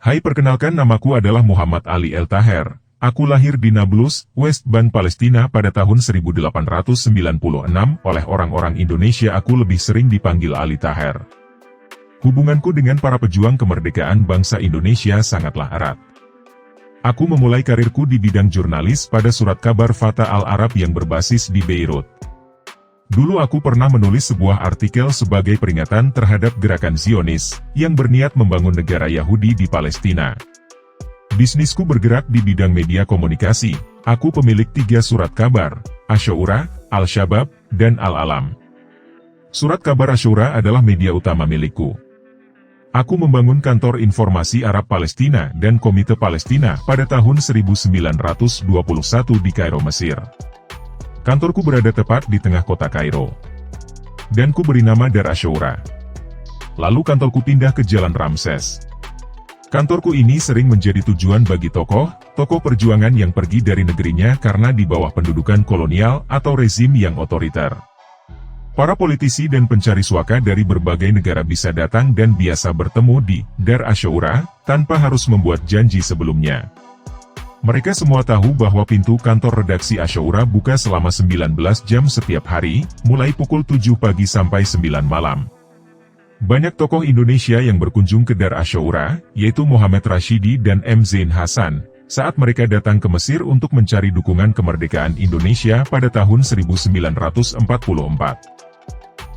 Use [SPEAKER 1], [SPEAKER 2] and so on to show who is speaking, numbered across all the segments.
[SPEAKER 1] Hai, perkenalkan, namaku adalah Muhammad Ali El Taher. Aku lahir di Nablus, West Bank, Palestina pada tahun 1896. Oleh orang-orang Indonesia aku lebih sering dipanggil Ali Taher. Hubunganku dengan para pejuang kemerdekaan bangsa Indonesia sangatlah erat. Aku memulai karirku di bidang jurnalis pada surat kabar Fatah Al-Arab yang berbasis di Beirut. Dulu aku pernah menulis sebuah artikel sebagai peringatan terhadap gerakan Zionis, yang berniat membangun negara Yahudi di Palestina. Bisnisku bergerak di bidang media komunikasi. Aku pemilik 3 surat kabar, Asyura, Al-Syabab, dan Al-Alam. Surat kabar Asyura adalah media utama milikku. Aku membangun kantor informasi Arab Palestina dan Komite Palestina pada tahun 1921 di Kairo, Mesir. Kantorku berada tepat di tengah kota Kairo. Dan ku beri nama Dar Asyura. Lalu kantorku pindah ke Jalan Ramses. Kantorku ini sering menjadi tujuan bagi tokoh perjuangan yang pergi dari negerinya karena di bawah pendudukan kolonial atau rezim yang otoriter. Para politisi dan pencari suaka dari berbagai negara bisa datang dan biasa bertemu di Dar Asyura tanpa harus membuat janji sebelumnya. Mereka semua tahu bahwa pintu kantor redaksi Asyura buka selama 19 jam setiap hari, mulai pukul 7 pagi sampai 9 malam. Banyak tokoh Indonesia yang berkunjung ke Dar Asyura, yaitu Muhammad Rashidi dan M. Zain Hasan, saat mereka datang ke Mesir untuk mencari dukungan kemerdekaan Indonesia pada tahun 1944.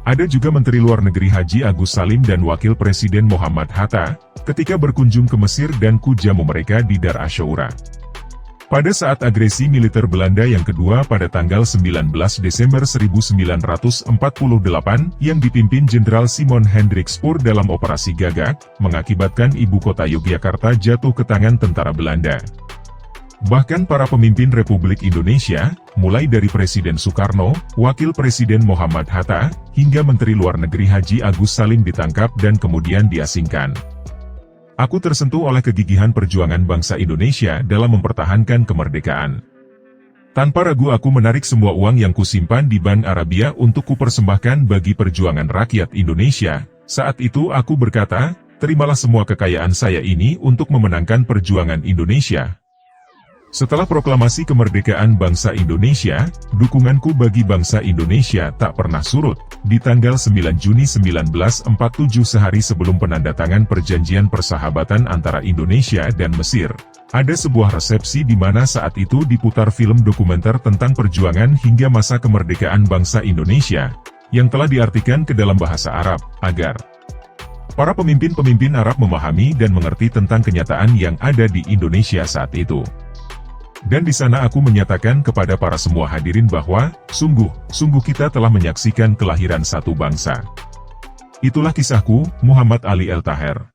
[SPEAKER 1] Ada juga Menteri Luar Negeri Haji Agus Salim dan Wakil Presiden Muhammad Hatta, ketika berkunjung ke Mesir dan ku jamu mereka di Dar Asyura. Pada saat agresi militer Belanda yang kedua pada tanggal 19 Desember 1948 yang dipimpin Jenderal Simon Hendrik Spoor dalam Operasi Gagak, mengakibatkan ibu kota Yogyakarta jatuh ke tangan tentara Belanda. Bahkan para pemimpin Republik Indonesia, mulai dari Presiden Soekarno, Wakil Presiden Muhammad Hatta, hingga Menteri Luar Negeri Haji Agus Salim ditangkap dan kemudian diasingkan. Aku tersentuh oleh kegigihan perjuangan bangsa Indonesia dalam mempertahankan kemerdekaan. Tanpa ragu aku menarik semua uang yang kusimpan di Bank Arabia untuk kupersembahkan bagi perjuangan rakyat Indonesia. Saat itu aku berkata, terimalah semua kekayaan saya ini untuk memenangkan perjuangan Indonesia. Setelah proklamasi kemerdekaan bangsa Indonesia, dukunganku bagi bangsa Indonesia tak pernah surut. Di tanggal 9 Juni 1947 sehari sebelum penandatangan perjanjian persahabatan antara Indonesia dan Mesir, ada sebuah resepsi di mana saat itu diputar film dokumenter tentang perjuangan hingga masa kemerdekaan bangsa Indonesia, yang telah diartikan ke dalam bahasa Arab, agar para pemimpin-pemimpin Arab memahami dan mengerti tentang kenyataan yang ada di Indonesia saat itu. Dan di sana aku menyatakan kepada para semua hadirin bahwa, sungguh kita telah menyaksikan kelahiran satu bangsa. Itulah kisahku, Muhammad Ali El Taher.